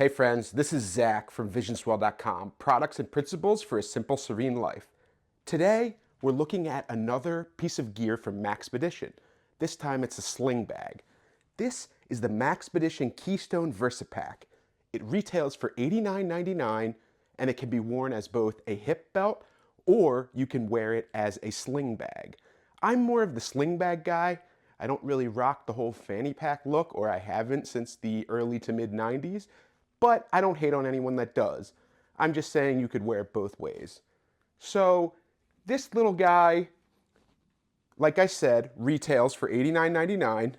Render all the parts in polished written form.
Hey friends, this is Zach from visionswell.com, products and principles for a simple, serene life. Today, we're looking at another piece of gear from Maxpedition. This time it's a sling bag. This is the Maxpedition Keystone Versipack. It retails for $89.99 and it can be worn as both a hip belt or you can wear it as a sling bag. I'm more of the sling bag guy. I don't really rock the whole fanny pack look, or I haven't since the early to mid 90s. But I don't hate on anyone that does. I'm just saying you could wear it both ways. So this little guy, like I said, retails for $89.99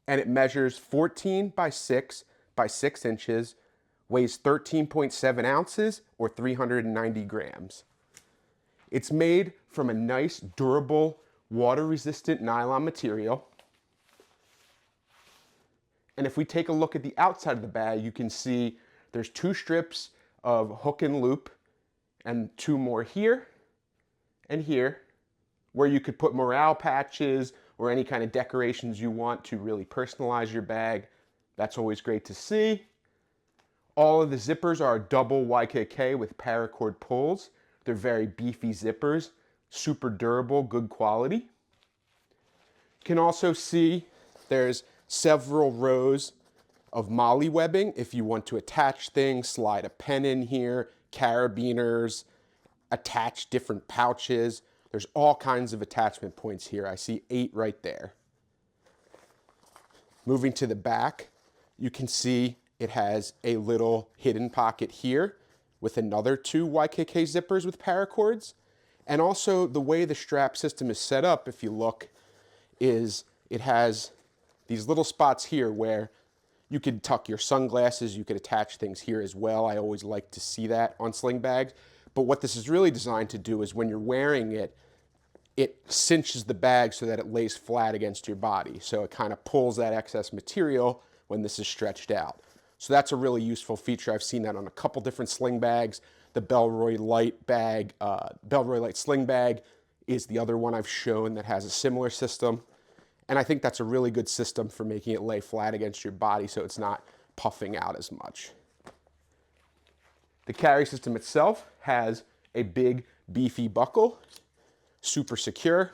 and it measures 14 by 6 by 6 inches, weighs 13.7 ounces or 390 grams. It's made from a nice, durable, water-resistant nylon material. And if we take a look at the outside of the bag, you can see there's 2 strips of hook and loop and 2 more here and here, where you could put morale patches or any kind of decorations you want to really personalize your bag. That's always great to see. All of the zippers are double YKK with paracord pulls. They're very beefy zippers, super durable, good quality. You can also see there's several rows of molly webbing if you want to attach things, slide a pen in here, carabiners, attach different pouches. There's all kinds of attachment points here. I see 8 right there. Moving to the back, you can see it has a little hidden pocket here with another 2 YKK zippers with paracords. And also the way the strap system is set up, if you look, is it has these little spots here where you could tuck your sunglasses, you could attach things here as well. I always like to see that on sling bags. But what this is really designed to do is when you're wearing it, it cinches the bag so that it lays flat against your body. So it kind of pulls that excess material when this is stretched out. So that's a really useful feature. I've seen that on a couple different sling bags. The Bellroy Light bag, Bellroy Light sling bag is the other one I've shown that has a similar system. And I think that's a really good system for making it lay flat against your body so it's not puffing out as much. The carry system itself has a big beefy buckle, super secure.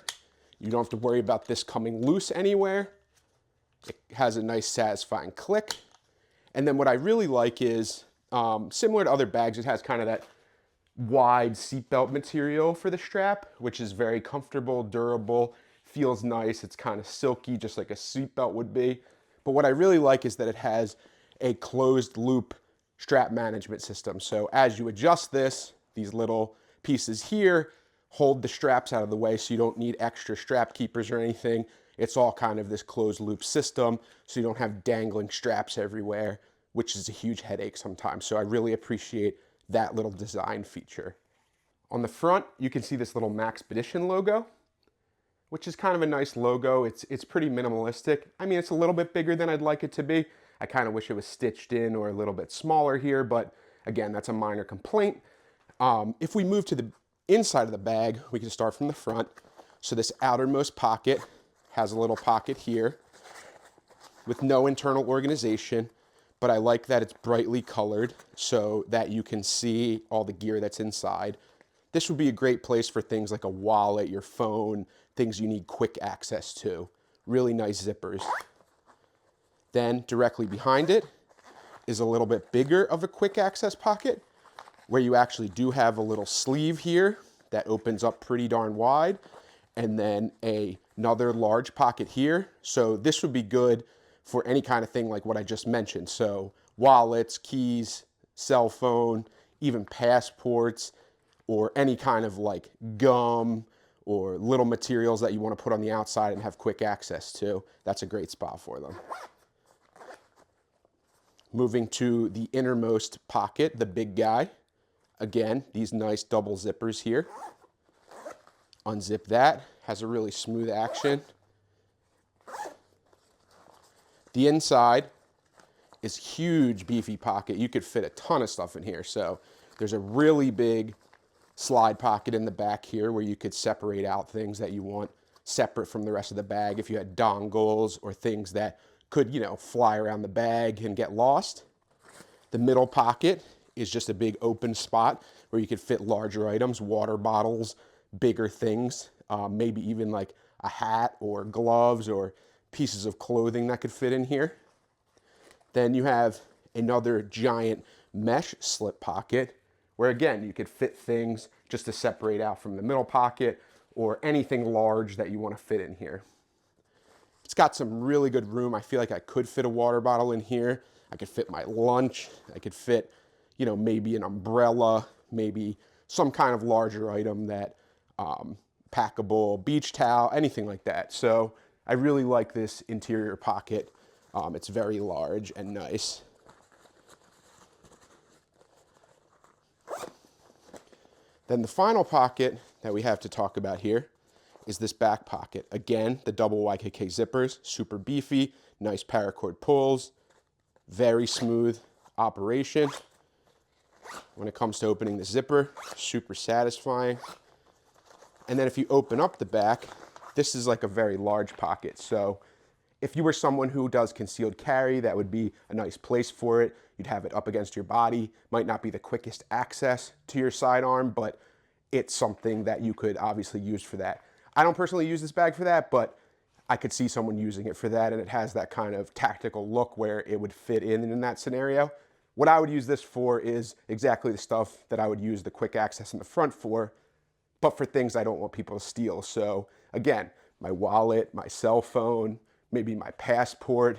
You don't have to worry about this coming loose anywhere. It has a nice satisfying click. And then what I really like is, similar to other bags, it has kind of that wide seatbelt material for the strap, which is very comfortable, durable, feels nice. It's kind of silky, just like a seatbelt would be. But what I really like is that it has a closed loop strap management system. So as you adjust this, these little pieces here hold the straps out of the way so you don't need extra strap keepers or anything. It's all kind of this closed loop system so you don't have dangling straps everywhere, which is a huge headache sometimes. So I really appreciate that little design feature. On the front, you can see this little Maxpedition logo, which is kind of a nice logo. It's pretty minimalistic. I mean, it's a little bit bigger than I'd like it to be. I kind of wish it was stitched in or a little bit smaller here, but again, that's a minor complaint. If we move to the inside of the bag, we can start from the front. So this outermost pocket has a little pocket here with no internal organization, but I like that it's brightly colored so that you can see all the gear that's inside. This would be a great place for things like a wallet, your phone, things you need quick access to. Really nice zippers. Then directly behind it is a little bit bigger of a quick access pocket where you actually do have a little sleeve here that opens up pretty darn wide, and then another large pocket here. So this would be good for any kind of thing like what I just mentioned. So wallets, keys, cell phone, even passports, or any kind of like gum or little materials that you want to put on the outside and have quick access to. That's a great spot for them. Moving to the innermost pocket, the big guy. Again, these nice double zippers here. Unzip that, has a really smooth action. The inside is huge, beefy pocket. You could fit a ton of stuff in here. So there's a really big slide pocket in the back here where you could separate out things that you want separate from the rest of the bag. If you had dongles or things that could, fly around the bag and get lost. The middle pocket is just a big open spot where you could fit larger items, water bottles, bigger things, maybe even like a hat or gloves or pieces of clothing that could fit in here. Then you have another giant mesh slip pocket where again, you could fit things just to separate out from the middle pocket or anything large that you want to fit in here. It's got some really good room. I feel like I could fit a water bottle in here. I could fit my lunch. I could fit, you know, maybe an umbrella, maybe some kind of larger item that packable beach towel, anything like that. So I really like this interior pocket. It's very large and nice. Then the final pocket that we have to talk about here is this back pocket. Again, the double YKK zippers, super beefy, nice paracord pulls, very smooth operation. When it comes to opening the zipper, super satisfying. And then if you open up the back, this is like a very large pocket. So if you were someone who does concealed carry, that would be a nice place for it. You'd have it up against your body. Might not be the quickest access to your sidearm, but it's something that you could obviously use for that. I don't personally use this bag for that, but I could see someone using it for that, and it has that kind of tactical look where it would fit in that scenario. What I would use this for is exactly the stuff that I would use the quick access in the front for, but for things I don't want people to steal. So again, my wallet, my cell phone, maybe my passport.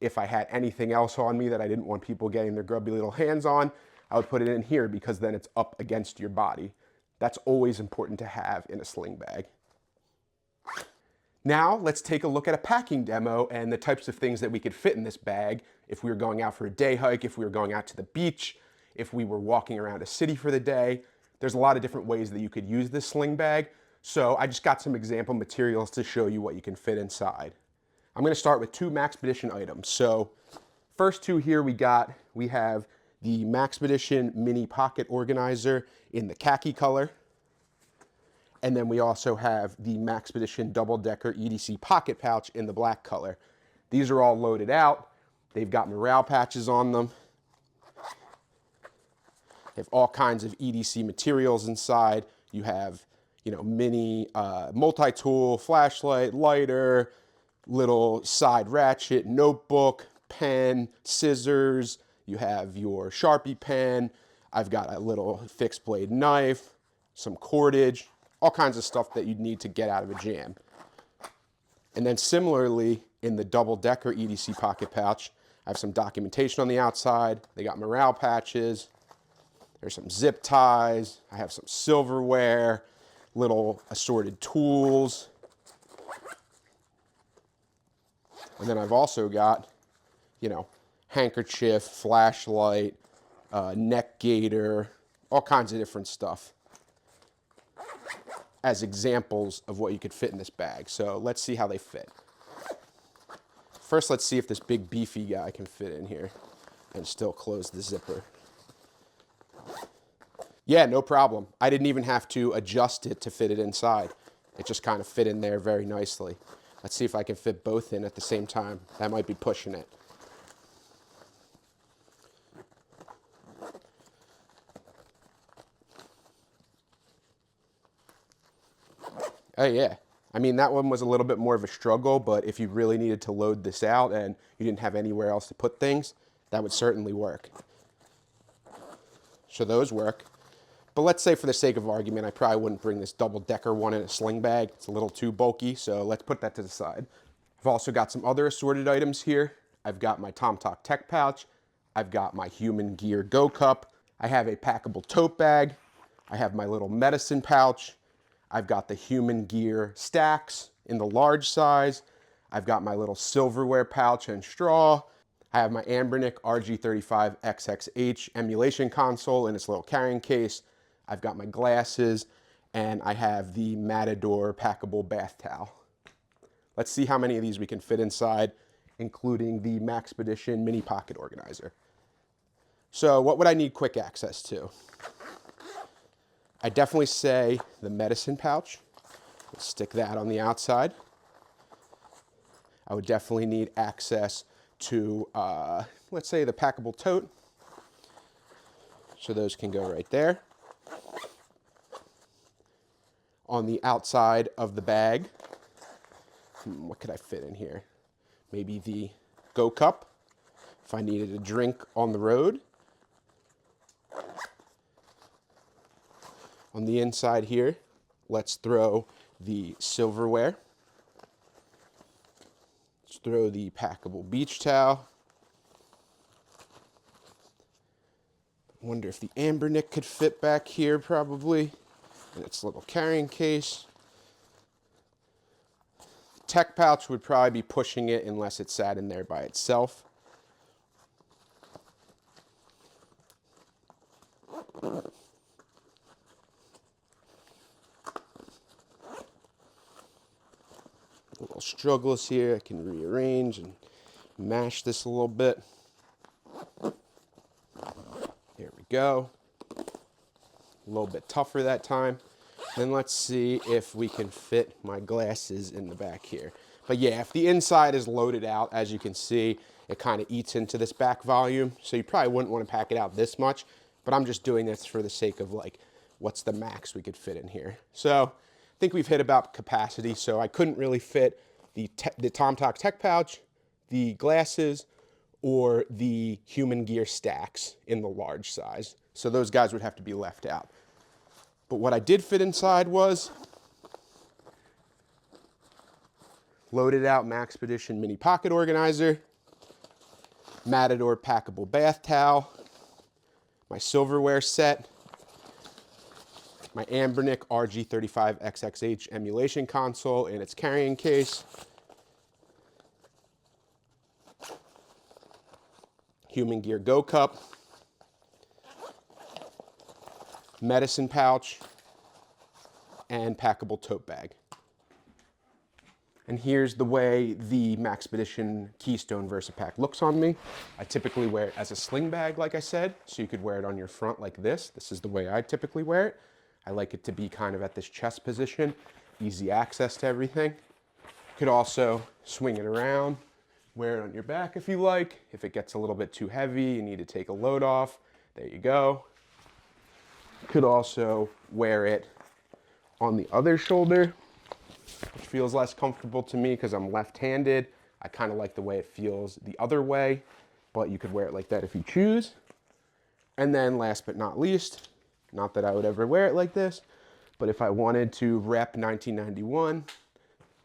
If I had anything else on me that I didn't want people getting their grubby little hands on, I would put it in here because then it's up against your body. That's always important to have in a sling bag. Now let's take a look at a packing demo and the types of things that we could fit in this bag if we were going out for a day hike, if we were going out to the beach, if we were walking around a city for the day. There's a lot of different ways that you could use this sling bag. So I just got some example materials to show you what you can fit inside. I'm going to start with two Maxpedition items. So first two here we have the Maxpedition Mini Pocket Organizer in the khaki color. And then we also have the Maxpedition Double Decker EDC Pocket Pouch in the black color. These are all loaded out. They've got morale patches on them. They have all kinds of EDC materials inside. You have, you know, mini multi-tool, flashlight, lighter, little side ratchet, notebook, pen, scissors. You have your Sharpie pen. I've got a little fixed blade knife, some cordage, all kinds of stuff that you'd need to get out of a jam. And then similarly, in the double decker EDC pocket pouch, I have some documentation on the outside. They got morale patches. There's some zip ties. I have some silverware, little assorted tools. And then I've also got, you know, handkerchief, flashlight, neck gaiter, all kinds of different stuff as examples of what you could fit in this bag. So let's see how they fit. First, let's see if this big beefy guy can fit in here and still close the zipper. Yeah, no problem. I didn't even have to adjust it to fit it inside. It just kind of fit in there very nicely. Let's see if I can fit both in at the same time. That might be pushing it. Oh yeah. I mean, that one was a little bit more of a struggle, but if you really needed to load this out and you didn't have anywhere else to put things, that would certainly work. So those work. But let's say for the sake of argument, I probably wouldn't bring this double decker one in a sling bag. It's a little too bulky, so let's put that to the side. I've also got some other assorted items here. I've got my TomTalk Tech pouch. I've got my Human Gear Go Cup. I have a packable tote bag. I have my little medicine pouch. I've got the Human Gear stacks in the large size. I've got my little silverware pouch and straw. I have my Ambernick RG35XXH emulation console in its little carrying case. I've got my glasses, and I have the Matador packable bath towel. Let's see how many of these we can fit inside, including the Maxpedition Mini Pocket Organizer. So what would I need quick access to? I definitely say the medicine pouch. Let's stick that on the outside. I would definitely need access to, let's say, the packable tote. So those can go right there. On the outside of the bag, what could I fit in here? Maybe the Go Cup, if I needed a drink on the road. On the inside here, let's throw the silverware. Let's throw the packable beach towel. Wonder if the Ambernick could fit back here, probably, in its little carrying case. The tech pouch would probably be pushing it unless it sat in there by itself. A little struggles here. I can rearrange and mash this a little bit. There we go. A little bit tougher that time. Then let's see if we can fit my glasses in the back here. But yeah, if the inside is loaded out, as you can see, it kind of eats into this back volume. So you probably wouldn't want to pack it out this much, but I'm just doing this for the sake of like, what's the max we could fit in here. So I think we've hit about capacity. So I couldn't really fit the TomTalk tech pouch, the glasses, or the human gear stacks in the large size. So those guys would have to be left out. But what I did fit inside was loaded out Maxpedition mini pocket organizer, Matador packable bath towel, my silverware set, my Ambernick RG35XXH emulation console in its carrying case, Human Gear Go Cup, medicine pouch, and packable tote bag. And here's the way the Maxpedition Keystone Versipack looks on me. I typically wear it as a sling bag, like I said, so you could wear it on your front like this. This is the way I typically wear it. I like it to be kind of at this chest position, easy access to everything. You could also swing it around, wear it on your back if you like. If it gets a little bit too heavy, you need to take a load off, there you go. You could also wear it on the other shoulder, which feels less comfortable to me because I'm left-handed. I kind of like the way it feels the other way, but you could wear it like that if you choose. And then last but not least, not that I would ever wear it like this, but if I wanted to rep 1991,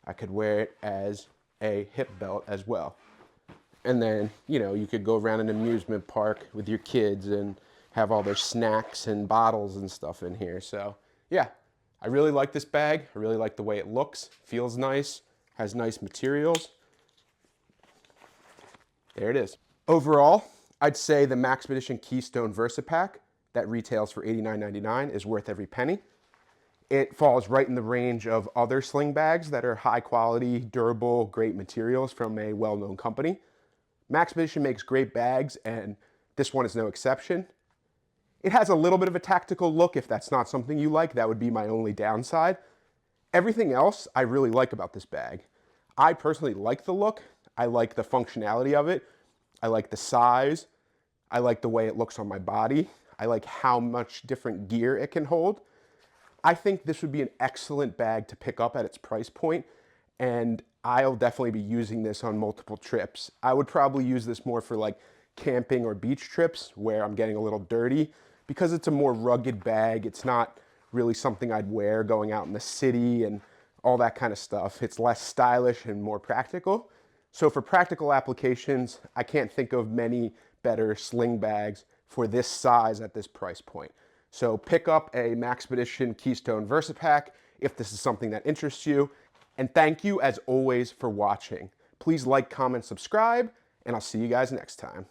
I could wear it as a hip belt as well. And then, you know, you could go around an amusement park with your kids and have all their snacks and bottles and stuff in here. So yeah, I really like this bag. I really like the way it looks, feels nice, has nice materials. There it is. Overall, I'd say the Maxpedition Keystone Versipack that retails for $89.99 is worth every penny. It falls right in the range of other sling bags that are high quality, durable, great materials from a well-known company. Maxpedition makes great bags, and this one is no exception. It has a little bit of a tactical look. If that's not something you like, that would be my only downside. Everything else I really like about this bag. I personally like the look. I like the functionality of it. I like the size. I like the way it looks on my body. I like how much different gear it can hold. I think this would be an excellent bag to pick up at its price point, and I'll definitely be using this on multiple trips. I would probably use this more for like camping or beach trips where I'm getting a little dirty, because it's a more rugged bag. It's not really something I'd wear going out in the city and all that kind of stuff. It's less stylish and more practical. So for practical applications, I can't think of many better sling bags for this size at this price point. So pick up a Maxpedition Keystone Versipack if this is something that interests you. And thank you as always for watching. Please like, comment, subscribe, and I'll see you guys next time.